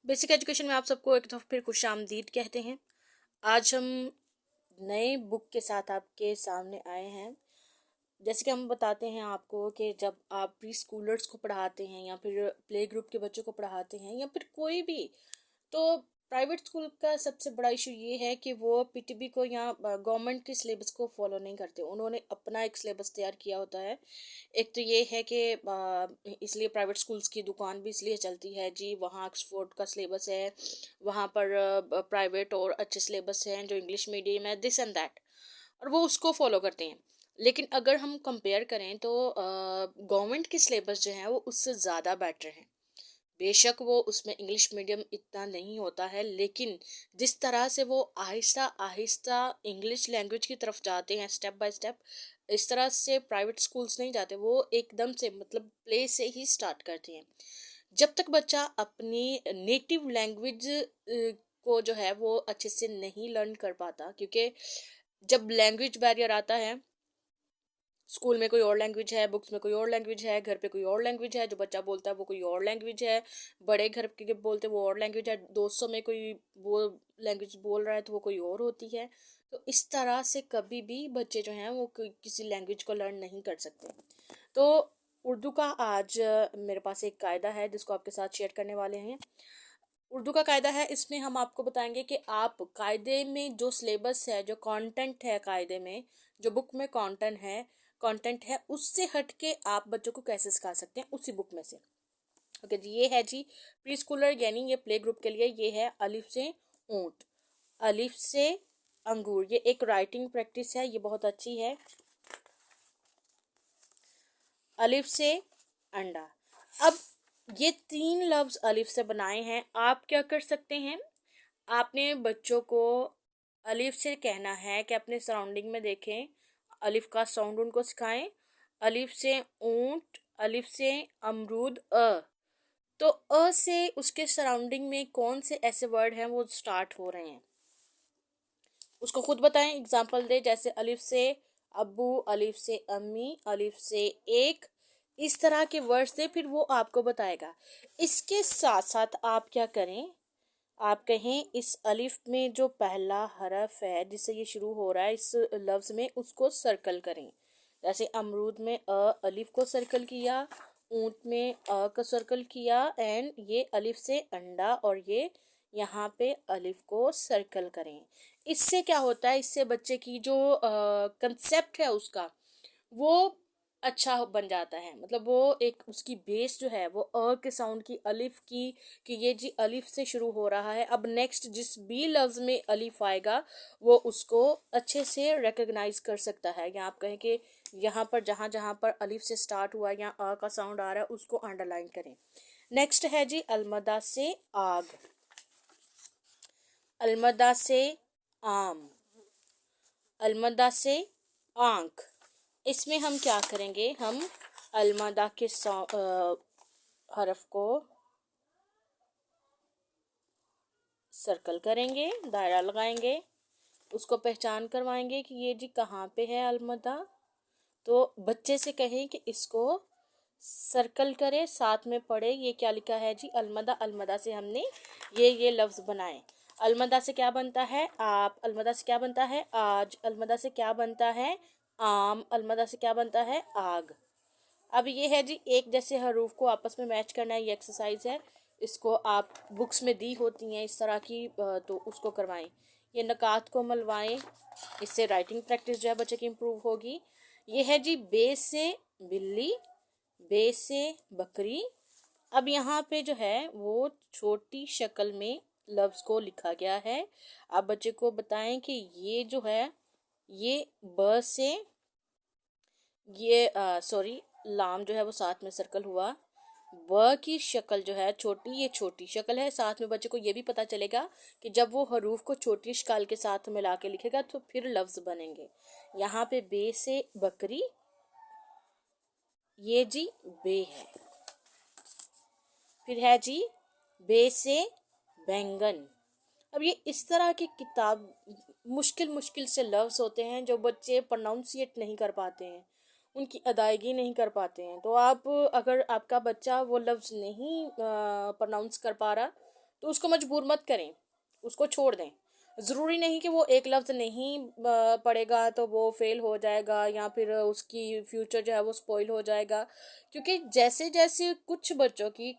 Basic education में आप सबको एक दफ़ा फिर खुशामदीद कहते हैं। आज हम नए बुक के साथ आपके सामने आए हैं। जैसे कि हम बताते हैं आपको कि जब आप प्री स्कूलर्स को पढ़ाते हैं या फिर प्ले ग्रुप के बच्चों को पढ़ाते हैं या फिर कोई भी, तो प्राइवेट स्कूल का सबसे बड़ा इशू ये है कि वो पीटीबी को या गवर्नमेंट के सिलेबस को फॉलो नहीं करते। उन्होंने अपना एक सिलेबस तैयार किया होता है। एक तो ये है कि इसलिए प्राइवेट स्कूल्स की दुकान भी इसलिए चलती है जी, वहाँ ऑक्सफोर्ड का सिलेबस है, वहाँ पर प्राइवेट और अच्छे सिलेबस हैं जो इंग्लिश मीडियम है, दिस एंड दैट, और वो उसको फॉलो करते हैं। लेकिन अगर हम कंपेयर करें तो गवर्नमेंट के सिलेबस जो है वो उससे ज़्यादा बेटर है। बेशक वो उसमें इंग्लिश मीडियम इतना नहीं होता है, लेकिन जिस तरह से वो आहिस्ता आहिस्ता इंग्लिश लैंग्वेज की तरफ जाते हैं स्टेप बाय स्टेप, इस तरह से प्राइवेट स्कूल्स नहीं जाते। वो एकदम से मतलब प्ले से ही स्टार्ट करते हैं। जब तक बच्चा अपनी नेटिव लैंग्वेज को जो है वो अच्छे से नहीं लर्न कर पाता, क्योंकि जब लैंग्वेज बैरियर आता है, स्कूल में कोई और लैंग्वेज है, बुक्स में कोई और लैंग्वेज है, घर पे कोई और लैंग्वेज है, जो बच्चा बोलता है वो कोई और लैंग्वेज है, बड़े घर के बोलते वो और लैंग्वेज है, दोस्तों में कोई वो लैंग्वेज बोल रहा है तो वो कोई और होती है। तो इस तरह से कभी भी बच्चे जो हैं वो किसी लैंग्वेज को लर्न नहीं कर सकते। तो उर्दू का आज मेरे पास एक कायदा है जिसको आपके साथ शेयर करने वाले हैं। उर्दू का कायदा है, इसमें हम आपको बताएंगे कि आप कायदे में जो सिलेबस है, जो कंटेंट है कायदे में, जो बुक में कंटेंट है उससे हट के आप बच्चों को कैसे सिखा सकते हैं उसी बुक में से। ओके जी, ये है जी प्री स्कूलर यानी ये प्ले ग्रुप के लिए। ये है अलिफ से ऊंट, अलिफ से अंगूर, ये एक राइटिंग प्रैक्टिस है, ये बहुत अच्छी है। अलिफ से अंडा। अब ये तीन लफ्ज अलिफ से बनाए हैं। आप क्या कर सकते हैं, आपने बच्चों को अलिफ से कहना है कि अपने सराउंडिंग में देखें, अलिफ का साउंड उनको सिखाएं। अलिफ से ऊंट, अलिफ से अमरूद, तो से उसके सराउंडिंग में कौन से ऐसे वर्ड हैं वो स्टार्ट हो रहे हैं, उसको खुद बताएं, एग्जाम्पल दे। जैसे अलिफ से अब्बू, अलिफ से अम्मी, अलिफ से एक, इस तरह के वर्ड्स दे, फिर वो आपको बताएगा। इसके साथ साथ आप क्या करें, आप कहें इस अलिफ में जो पहला हरफ है जिससे ये शुरू हो रहा है इस लफ्ज में, उसको सर्कल करें। जैसे अमरूद में अलिफ को सर्कल किया, ऊंट में का सर्कल किया, एंड ये अलिफ से अंडा, और ये यहाँ पे अलिफ को सर्कल करें। इससे क्या होता है, इससे बच्चे की जो कंसेप्ट है उसका, वो अच्छा बन जाता है। मतलब वो एक उसकी बेस जो है वो के साउंड की, अलिफ की, कि ये जी अलिफ से शुरू हो रहा है। अब नेक्स्ट जिस भी लफ्ज में अलिफ आएगा वो उसको अच्छे से रिकग्नाइज कर सकता है। या आप कहें कि यहाँ पर जहाँ जहाँ पर अलिफ से स्टार्ट हुआ या का साउंड आ रहा है उसको अंडरलाइन करें। नेक्स्ट है जी अलमदा से आग, अलमदा से आम, अलमदा से आंख। इसमें हम क्या करेंगे, हम अलमदा के हरफ को सर्कल करेंगे, दायरा लगाएंगे, उसको पहचान करवाएंगे कि ये जी कहाँ पे है अलमदा। तो बच्चे से कहें कि इसको सर्कल करे, साथ में पढ़े ये क्या लिखा है जी अलमदा। अलमदा से हमने ये लफ्ज़ बनाए। अलमदा से क्या बनता है आप, अलमदा से क्या बनता है आज, अलमदा से क्या बनता है आम, अलमदा से क्या बनता है आग। अब ये है जी एक जैसे हरूफ को आपस में मैच करना है, ये एक्सरसाइज है। इसको आप बुक्स में दी होती हैं इस तरह की, तो उसको करवाएं। ये नकात को मलवाएं, इससे राइटिंग प्रैक्टिस जो है बच्चे की इम्प्रूव होगी। ये है जी बे से बिल्ली, बे से बकरी। अब यहाँ पे जो है वो छोटी शक्ल में लफ्ज़ को लिखा गया है। आप बच्चे को बताएं कि ये जो है ये ब से, ये सॉरी लाम जो है वो साथ में सर्कल हुआ। ब की शक्ल जो है छोटी, ये छोटी शक्ल है। साथ में बच्चे को ये भी पता चलेगा कि जब वो हरूफ को छोटी शक्ल के साथ मिला के लिखेगा तो फिर लफ्ज बनेंगे। यहाँ पे बे से बकरी, ये जी बे है। फिर है जी बे से बैंगन। अब ये इस तरह की किताब, मुश्किल मुश्किल से लफ्ज़ होते हैं जो बच्चे प्रोनाउंसिएट नहीं कर पाते हैं, उनकी अदायगी नहीं कर पाते हैं। तो आप, अगर आपका बच्चा वो लफ्ज़ नहीं प्रोनाउंस कर पा रहा, तो उसको मजबूर मत करें, उसको छोड़ दें। ज़रूरी नहीं कि वो एक लफ्ज़ नहीं पढ़ेगा तो वो फेल हो जाएगा या फिर उसकी फ्यूचर जो है वो स्पॉइल हो जाएगा। क्योंकि जैसे जैसे कुछ बच्चों की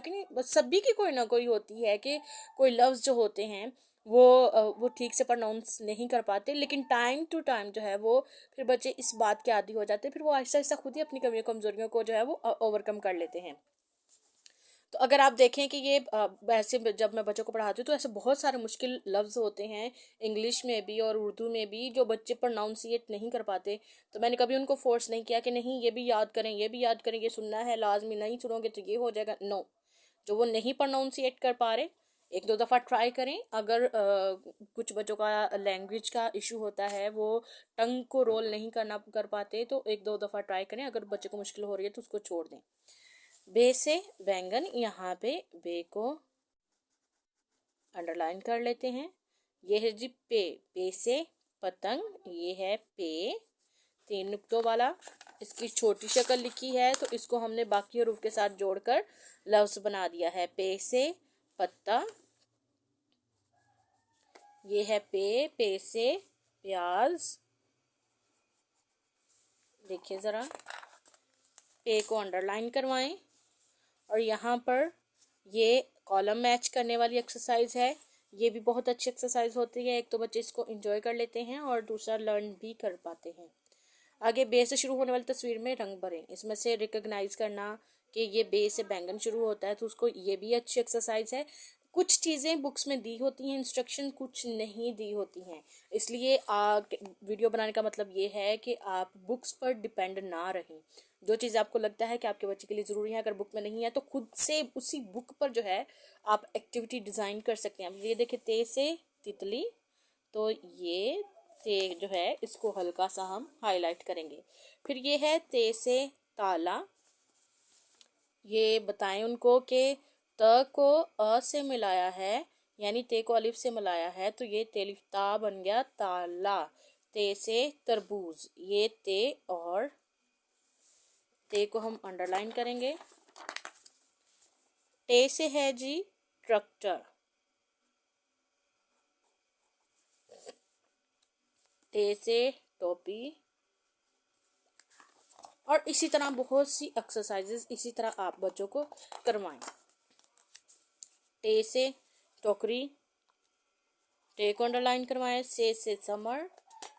नहीं, बस सभी की कोई ना कोई होती है कि कोई लफ्ज़ जो होते हैं वो ठीक से प्रोनाउंस नहीं कर पाते, लेकिन टाइम टू टाइम जो है वो फिर बच्चे इस बात के आदी हो जाते हैं, फिर वो आहिस्ता आहिस्ता खुद ही अपनी कमियों कमज़ोरियों को जो है वो ओवरकम कर लेते हैं। तो अगर आप देखें कि ये ऐसे जब मैं बच्चों को पढ़ाती हूँ तो ऐसे बहुत सारे मुश्किल लफ्ज़ होते हैं इंग्लिश में भी और उर्दू में भी जो बच्चे प्रोनाउंसिएट नहीं कर पाते। तो मैंने कभी उनको फोर्स नहीं किया कि नहीं ये भी याद करें, ये भी याद करें, ये सुनना है लाजमी, नहीं सुनोगे तो ये हो जाएगा। नो, जो वो नहीं प्रोनाउंसिएट कर पा रहे, एक दो दफ़ा ट्राई करें। अगर कुछ बच्चों का लैंग्वेज का इशू होता है, वो टंग को रोल नहीं करना कर पाते, तो एक दो दफ़ा ट्राई करें। अगर बच्चे को मुश्किल हो रही है तो उसको छोड़ दें। बे से बैंगन, यहाँ पे बे को अंडरलाइन कर लेते हैं। ये है जी पे से पतंग, ये है पे, 3 नुक्तों वाला। इसकी छोटी शक्ल लिखी है तो इसको हमने बाकी हरूफ के साथ जोड़कर लफ्ज़ बना दिया है। पे से पत्ता, ये है पे से प्याज। देखिए ज़रा, पे को अंडरलाइन करवाएं और यहाँ पर ये कॉलम मैच करने वाली एक्सरसाइज है। ये भी बहुत अच्छी एक्सरसाइज होती है। एक तो बच्चे इसको एंजॉय कर लेते हैं और दूसरा लर्न भी कर पाते हैं। आगे बे से शुरू होने वाली तस्वीर में रंग भरें। इसमें से रिकॉग्नाइज करना कि ये बे से बैंगन शुरू होता है तो उसको, ये भी अच्छी एक्सरसाइज है। कुछ चीज़ें बुक्स में दी होती हैं इंस्ट्रक्शन, कुछ नहीं दी होती हैं। इसलिए वीडियो बनाने का मतलब ये है कि आप बुक्स पर डिपेंड ना रहें। जो चीज़ आपको लगता है कि आपके बच्चे के लिए ज़रूरी है, अगर बुक में नहीं है तो खुद से उसी बुक पर जो है आप एक्टिविटी डिज़ाइन कर सकते हैं। अब ये देखिए, ते से तितली, तो ये ते जो है इसको हल्का सा हम हाईलाइट करेंगे। फिर ये है ते से ताला। ये बताएं उनको कि त को अ से मिलाया है, यानी ते को अलिफ से मिलाया है तो ये तेलिफ ता बन गया ताला। ते से तरबूज, ये ते और ते को हम अंडरलाइन करेंगे। टे से है जी ट्रैक्टर, टे से टोपी। और इसी तरह बहुत सी एक्सरसाइजेस इसी तरह आप बच्चों को करवाएं। टे से टोकरी, टे को अंडरलाइन करवाएं। से समर,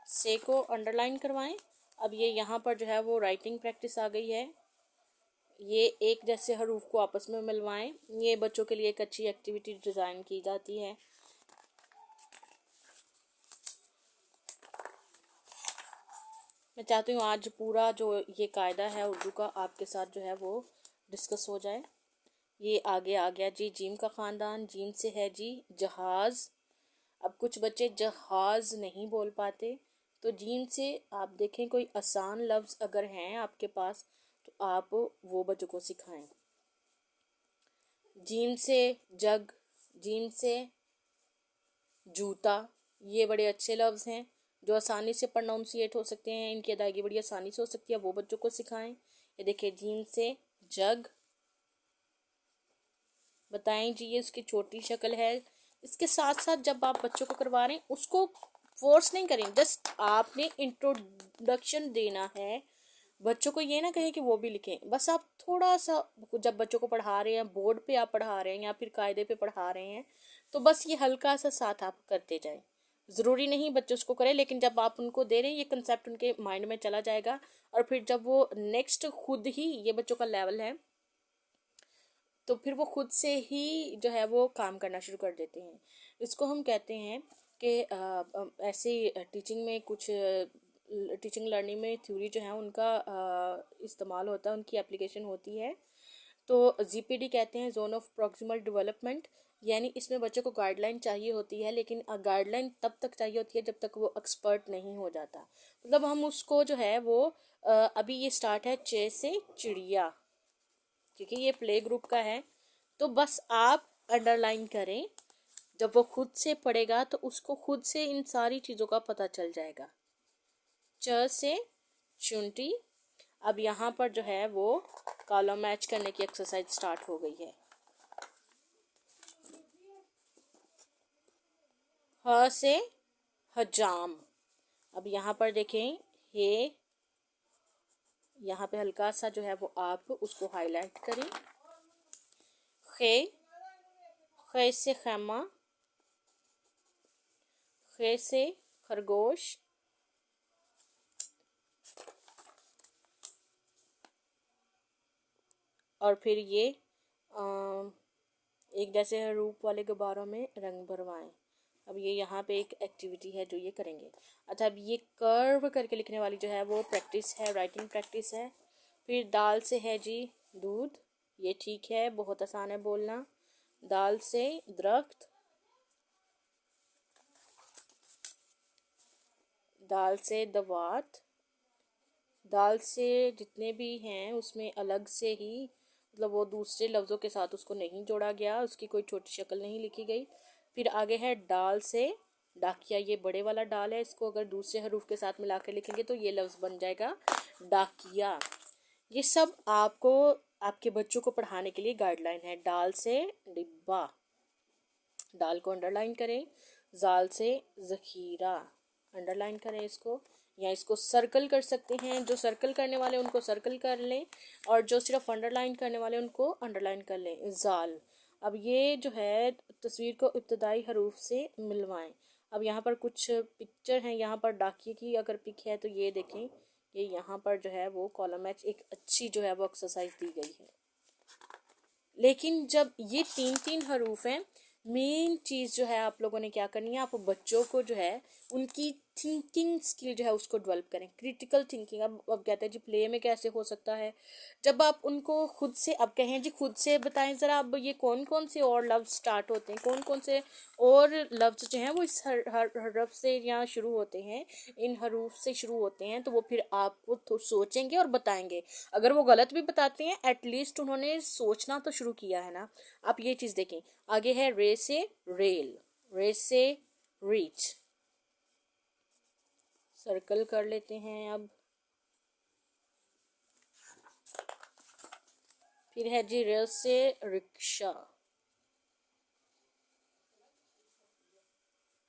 से को अंडरलाइन करवाएं। अब ये यहाँ पर जो है वो राइटिंग प्रैक्टिस आ गई है। ये एक जैसे हरूफ को आपस में मिलवाएं। ये बच्चों के लिए एक अच्छी एक्टिविटी डिज़ाइन की जाती है। मैं चाहती हूँ आज पूरा जो ये कायदा है उर्दू का आपके साथ जो है वो डिस्कस हो जाए। ये आगे आ गया जी जीम का ख़ानदान। जीम से है जी जहाज़। अब कुछ बच्चे जहाज़ नहीं बोल पाते, तो जीम से आप देखें कोई आसान लफ्ज़ अगर हैं आपके पास तो आप वो बच्चों को सिखाएं। जीम से जग, जीम से जूता, ये बड़े अच्छे लफ्ज़ हैं जो आसानी से प्रोनाउंसिएट हो सकते हैं, इनकी अदायगी बड़ी आसानी से हो सकती है, वो बच्चों को सिखाएं। ये देखिए, जीम से जग। बताएं जी, ये उसकी छोटी शक्ल है। इसके साथ साथ जब आप बच्चों को करवा रहे हैं उसको फोर्स नहीं करें, जस्ट आपने इंट्रोडक्शन देना है। बच्चों को ये ना कहे कि वो भी लिखें, बस आप थोड़ा सा, जब बच्चों को पढ़ा रहे हैं, बोर्ड पे आप पढ़ा रहे हैं या फिर कायदे पे पढ़ा रहे हैं, तो बस ये हल्का सा साथ आप करते जाएं। ज़रूरी नहीं बच्चे उसको करें, लेकिन जब आप उनको दे रहे हैं ये कंसेप्ट उनके माइंड में चला जाएगा। और फिर जब वो नेक्स्ट खुद ही, ये बच्चों का लेवल है, तो फिर वो खुद से ही जो है वो काम करना शुरू कर देते हैं। इसको हम कहते हैं कि ऐसे टीचिंग में कुछ टीचिंग लर्निंग में थ्योरी जो है उनका इस्तेमाल होता है, उनकी एप्लीकेशन होती है। तो जीपीडी कहते हैं, जोन ऑफ प्रॉक्सिमल डेवलपमेंट। यानी इसमें बच्चों को गाइडलाइन चाहिए होती है, लेकिन गाइडलाइन तब तक चाहिए होती है जब तक वो एक्सपर्ट नहीं हो जाता। मतलब हम उसको जो है वो अभी ये स्टार्ट है चे से चिड़िया, क्योंकि ये प्ले ग्रुप का है। तो बस आप अंडरलाइन करें, जब वो खुद से पढ़ेगा तो उसको खुद से इन सारी चीज़ों का पता चल जाएगा। च से चुंटी। अब यहाँ पर जो है वो कॉलम मैच करने की एक्सरसाइज स्टार्ट हो गई है। ह से हजाम। अब यहाँ पर देखें हे, यहाँ पे हल्का सा जो है वो आप उसको हाईलाइट करें। खे, खे से खैमा, खे से खरगोश, और फिर ये एक जैसे रूप वाले गुब्बारों में रंग भरवाएं। अब ये यहाँ पे एक एक्टिविटी है जो ये करेंगे। अच्छा, अब ये कर्व करके लिखने वाली जो है वो प्रैक्टिस है, राइटिंग प्रैक्टिस है। फिर दाल से है जी दूध, ये ठीक है, बहुत आसान है बोलना। दाल से दरख्त, दाल से दवात, दाल से जितने भी हैं उसमें अलग से ही, मतलब वो दूसरे लफ्ज़ों के साथ उसको नहीं जोड़ा गया, उसकी कोई छोटी शक्ल नहीं लिखी गई। फिर आगे है डाल से डाकिया, ये बड़े वाला डाल है, इसको अगर दूसरे हरूफ के साथ मिला कर लिखेंगे तो ये लफ्ज़ बन जाएगा डाकिया। ये सब आपको आपके बच्चों को पढ़ाने के लिए गाइडलाइन है। डाल से डिब्बा, डाल को अंडरलाइन करें। जाल से ज़खीरा, अंडरलाइन करें इसको, या इसको सर्कल कर सकते हैं। जो सर्कल करने वाले उनको सर्कल कर लें, और जो सिर्फ अंडरलाइन करने वाले उनको अंडरलाइन कर लें। जाल, अब ये जो है तस्वीर को इब्तदाई हरूफ से मिलवाएं। अब यहाँ पर कुछ पिक्चर हैं, यहाँ पर डाकिए की अगर पिक है तो ये देखें, ये यहाँ पर जो है वो कॉलम एच एक अच्छी जो है वो एक्सरसाइज दी गई है। लेकिन जब ये तीन तीन हरूफ हैं, मेन चीज़ जो है आप लोगों ने क्या करनी है, आप बच्चों को जो है उनकी थिंकिंग स्किल जो है उसको डेवलप करें, क्रिटिकल थिंकिंग। अब कहते हैं जी प्ले में कैसे हो सकता है, जब आप उनको खुद से, अब कहें जी खुद से बताएं ज़रा, अब ये कौन कौन से और लफ्ज़ स्टार्ट होते हैं, कौन कौन से और लफ्ज़ जो हैं वो इस हरफ से यहाँ शुरू होते हैं, इन हरूफ से शुरू होते हैं, तो वो फिर आपको तो सोचेंगे और बताएंगे। अगर वो गलत भी बताते हैं, एटलीस्ट उन्होंने सोचना तो शुरू किया है ना। आप ये चीज़ देखें। आगे है रे से रेल, रे से रीच, सर्कल कर लेते हैं। अब फिर है जी रे से रिक्शा।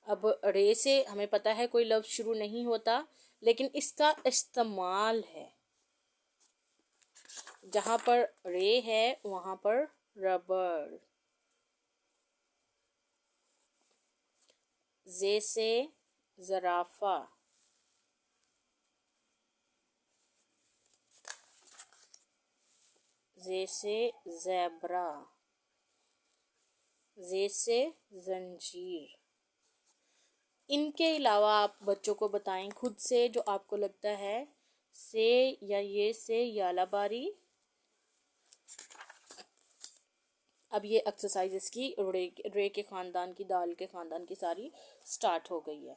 अब रे से हमें पता है कोई लफ्ज़ शुरू नहीं होता, लेकिन इसका इस्तेमाल है, जहाँ पर रे है वहाँ पर रबड़। जे से ज़राफ़ा, जे से ज़ेब्रा, जे से जंजीर। इनके अलावा आप बच्चों को बताएं खुद से जो आपको लगता है, से या ये से यालाबारी। अब ये एक्सरसाइजेस की रे के ख़ानदान की, दाल के ख़ानदान की सारी स्टार्ट हो गई है।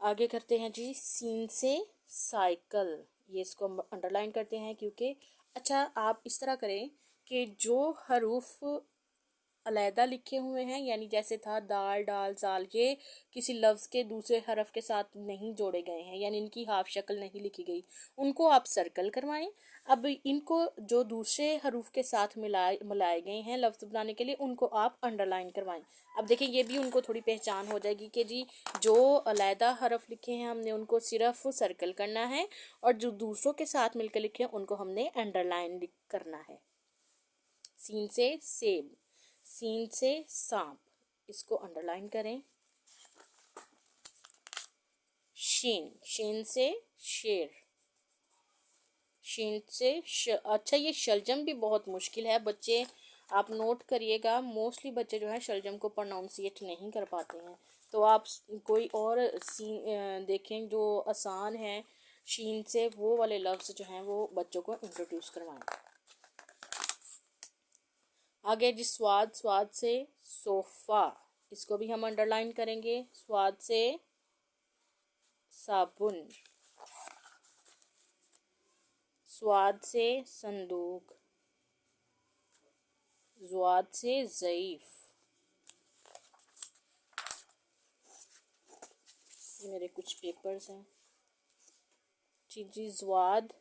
आगे करते हैं जी सीन से साइकिल, ये इसको अंडरलाइन करते हैं क्योंकि, अच्छा आप इस तरह करें कि जो हरूफ अलहदा लिखे हुए हैं, यानी जैसे था दाल डाल जाल, ये किसी लफ्ज़ के दूसरे हरफ के साथ नहीं जोड़े गए हैं, यानी इनकी हाफ शक्ल नहीं लिखी गई, उनको आप सर्कल करवाएं। अब इनको जो दूसरे हरूफ के साथ मिलाए गए हैं लफ्ज़ बनाने के लिए, उनको आप अंडरलाइन करवाएं। अब देखिए ये भी उनको थोड़ी पहचान हो जाएगी कि जी जो अलहदा हरफ लिखे हैं हमने उनको सिर्फ सर्कल करना है, और जो दूसरों के साथ मिलकर लिखे हैं उनको हमने अंडरलाइन करना है। सीन से सेब, सीन से सांप, इसको अंडरलाइन करें। शीन, शीन से शेर, शीन से अच्छा ये शलजम भी बहुत मुश्किल है बच्चे, आप नोट करिएगा, मोस्टली बच्चे जो हैं शलजम को प्रोनाउंसिएट नहीं कर पाते हैं, तो आप कोई और सीन देखें जो आसान है शीन से, वो वाले लफ्ज़ जो हैं वो बच्चों को इंट्रोड्यूस करवाएं। आगे जी स्वाद, स्वाद से सोफ़ा, इसको भी हम अंडरलाइन करेंगे। स्वाद से साबुन, स्वाद से संदूक, ज़्वाद से ज़ईफ़। ये मेरे कुछ पेपर्स हैं जी। ज़्वाद,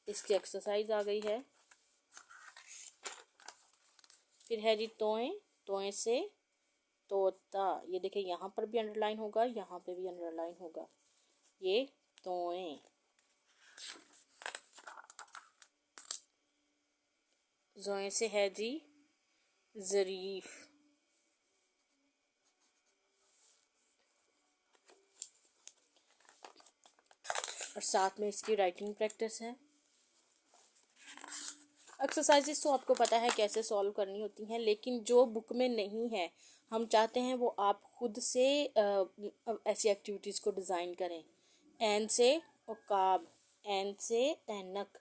इसकी एक्सरसाइज आ गई है। फिर है जी तोएं, तोएं से तोता, ये देखिए यहाँ पर भी अंडरलाइन होगा, यहाँ पे भी अंडरलाइन होगा, ये तोएं। जोए से है जी ज़रीफ। और साथ में इसकी राइटिंग प्रैक्टिस है। एक्सरसाइजेस तो आपको पता है कैसे सॉल्व करनी होती हैं, लेकिन जो बुक में नहीं है हम चाहते हैं वो आप खुद से ऐसी एक्टिविटीज़ को डिज़ाइन करें। एन से उकाब, एन से ऐनक,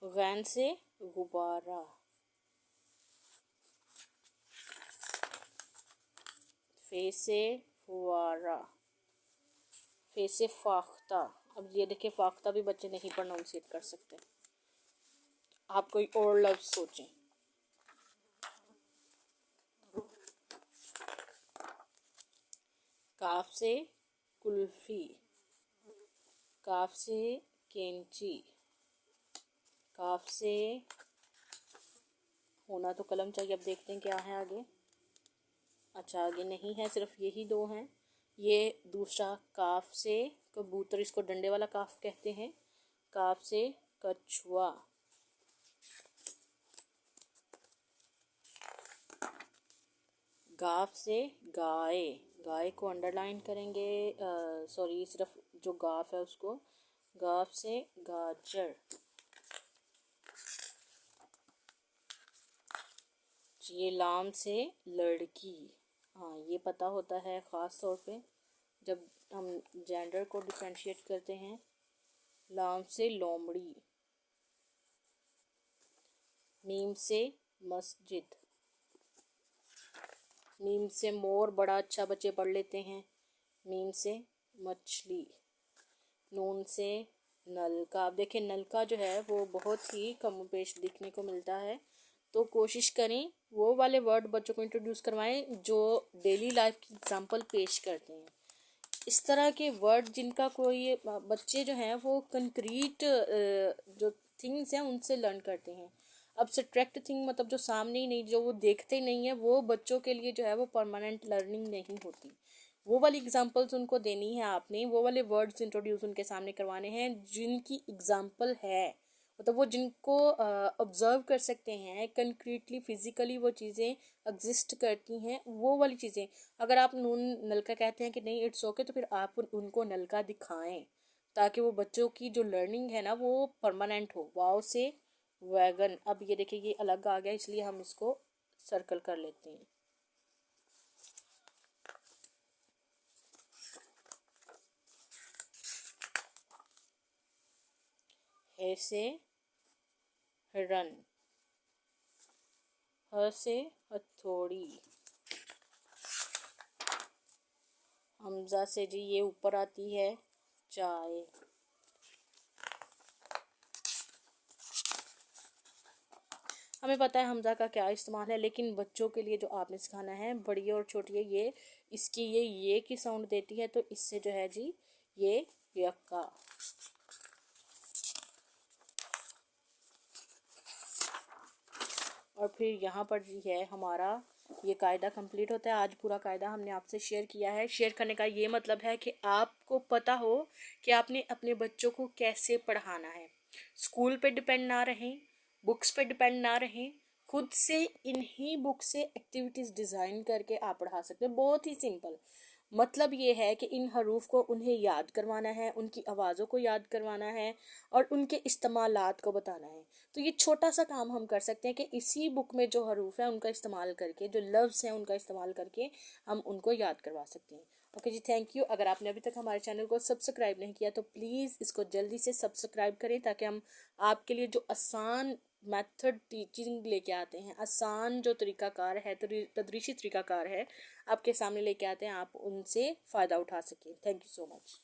गैन से गुब्बारा, फे से फुआरा, फे से फाख्ता। अब ये देखिए फाख्ता भी बच्चे नहीं प्रोनाउंसिएट कर सकते, आप कोई और लफ्ज़ सोचें। काफ से कुल्फ़ी, काफ से कैंची, काफ से होना तो कलम चाहिए। अब देखते हैं क्या है आगे। अच्छा आगे नहीं है, सिर्फ यही दो हैं। ये दूसरा काफ से कबूतर, इसको डंडे वाला काफ कहते हैं। काफ से कछुआ, गाफ से गाय, गाय को अंडरलाइन करेंगे, सॉरी सिर्फ जो गाफ है उसको। गाफ से गाजर, ये लाम से लड़की। हाँ ये पता होता है ख़ास तौर पे जब हम जेंडर को डिफरेंशिएट करते हैं। लाम से लोमड़ी, मीम से मस्जिद, मीम से मोर, बड़ा अच्छा बच्चे पढ़ लेते हैं। मीम से मछली, नून से नलका। अब देखिए नलका जो है वो बहुत ही कम पेश दिखने को मिलता है, तो कोशिश करें वो वाले वर्ड बच्चों को इंट्रोड्यूस करवाएं जो डेली लाइफ की एग्जांपल पेश करते हैं। इस तरह के वर्ड जिनका कोई बच्चे जो हैं वो कंक्रीट जो थिंग्स हैं उनसे लर्न करते हैं। अब सब्ट्रैक्ट थिंग मतलब जो सामने ही नहीं, जो वो देखते नहीं है, वो बच्चों के लिए जो है वो परमानेंट लर्निंग नहीं होती। वो वाली एग्जांपल्स उनको देनी है आपने, वो वाले वर्ड्स इंट्रोड्यूस उनके सामने करवाने हैं जिनकी एग्जांपल है, मतलब वो जिनको ऑब्जर्व कर सकते हैं कंक्रीटली फिजिकली, वो चीज़ें एग्जिस्ट करती हैं, वो वाली चीज़ें। अगर आप नून नलका कहते हैं कि नहीं इट्स ओके, तो फिर आप उनको नलका दिखाएं ताकि वो बच्चों की जो लर्निंग है ना वो परमानेंट हो। वाव से वैगन, अब ये देखिए ये अलग आ गया इसलिए हम इसको सर्कल कर लेते हैं। हे से हिरन, ह से हथौड़ी, हमजा से जी ये ऊपर आती है चाय। हमें पता है हमजा का क्या इस्तेमाल है, लेकिन बच्चों के लिए जो आपने सिखाना है, बड़ी और छोटी है, ये इसकी ये की साउंड देती है, तो इससे जो है जी ये यक्का। और फिर यहाँ पर जी है हमारा ये कायदा कंप्लीट होता है। आज पूरा कायदा हमने आपसे शेयर किया है। शेयर करने का ये मतलब है कि आपको पता हो कि आपने अपने बच्चों को कैसे पढ़ाना है। स्कूल पे डिपेंड ना रहें, बुक्स पे डिपेंड ना रहें, खुद से इन्हीं बुक से एक्टिविटीज़ डिज़ाइन करके आप पढ़ा सकते हैं। बहुत ही सिंपल मतलब ये है कि इन हरूफ को उन्हें याद करवाना है, उनकी आवाज़ों को याद करवाना है और उनके इस्तेमालात को बताना है। तो ये छोटा सा काम हम कर सकते हैं कि इसी बुक में जो हरूफ है उनका इस्तेमाल करके, जो लफ्ज़ हैं उनका इस्तेमाल करके हम उनको याद करवा सकते हैं। ओके जी, थैंक यू। अगर आपने अभी तक हमारे चैनल को सब्सक्राइब नहीं किया तो प्लीज़ इसको जल्दी से सब्सक्राइब करें, ताकि हम आपके लिए जो आसान मेथड टीचिंग लेके आते हैं, आसान जो तरीक़ाकार है, तदरीसी तरीक़ाकार है, आपके सामने लेके आते हैं, आप उनसे फ़ायदा उठा सकें। Thank you so much.